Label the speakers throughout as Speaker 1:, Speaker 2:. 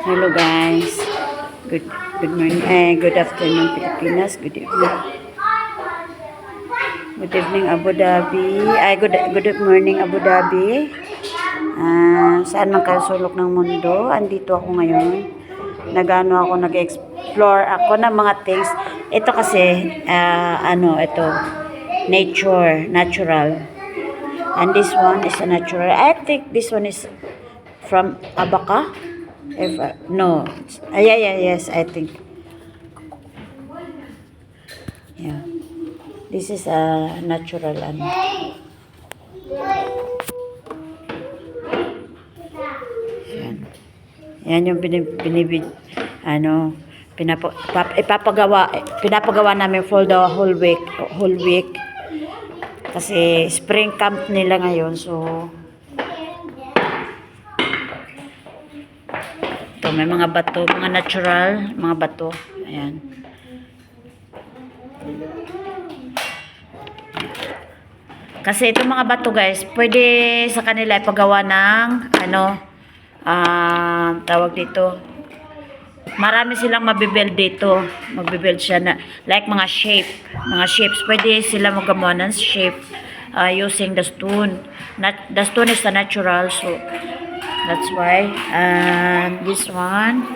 Speaker 1: Hello guys. Good morning. Good afternoon Pilipinas. Good evening. Good evening Abu Dhabi. Good morning Abu Dhabi. Saan man kayo sulok ng mundo? Andito ako ngayon. Nag-explore ako ng mga things. Ito kasi ito natural. And this one is a natural. I think this one is from Abaca. No. Yes, I think. Yeah. This is a natural Yan yung pinapagawa namin for the whole week. Kasi spring camp nila ngayon, so ito, may mga bato, mga natural, mga bato. Ayan. Kasi itong mga bato guys, pwede sa kanila ipagawa ng tawag dito. Marami silang mabibuild dito. Magbibuild siya na like mga shapes. Pwede sila magawa ng shape using the stone. The stone is the natural, so that's why. This one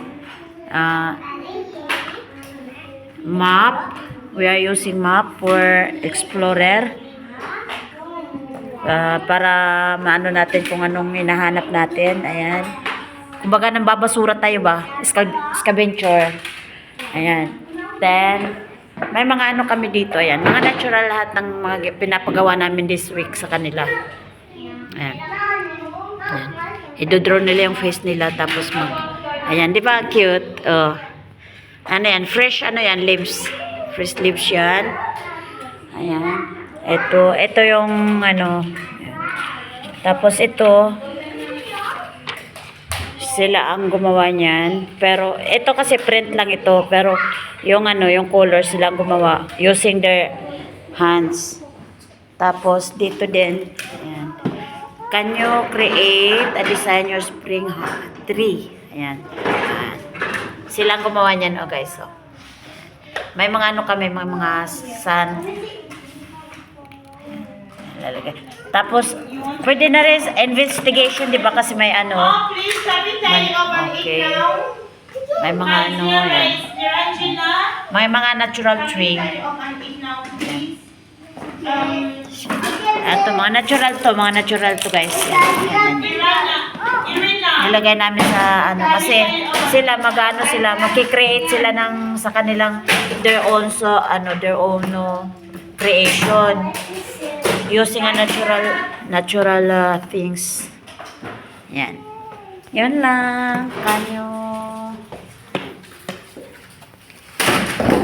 Speaker 1: map. We are using map for explorer. Para maano natin kung anong hinahanap natin. Ayan. Kumbaga nang babasura tayo ba? Scavenger. Ayan. Then, may mga kami dito. Ayan. Mga natural lahat ng mga pinapagawa namin this week sa kanila. Ayan. Ayan. I-draw nila yung face nila tapos ayan. Di ba? Cute. Oh. Yan? Fresh leaves. Fresh leaves yan. Ayan. Ito yung Ayan. Tapos ito sila ang gumawa niyan. Pero ito kasi print lang ito, pero yung color sila ang gumawa using their hands. Tapos dito din, ayan. Can you create a design your spring tree? Ayan. Sila ang gumawa niyan, guys. So, may mga kami, mga sun. Tapos, pwede na rin investigation, di ba? Kasi may okay. May mga yan. May mga natural tree. Ito, mga natural to guys. Yan. Nilagay namin sa kasi sila magki-create sila sa kanilang their own creation. Using a natural things. Yan. Yun lang. Kanyo.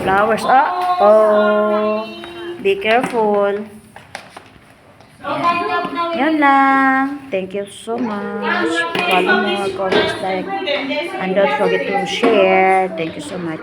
Speaker 1: Flowers. Oh. Be careful. Yan lang. Thank you so much. Follow more, comment, like, and don't forget to share. Thank you so much.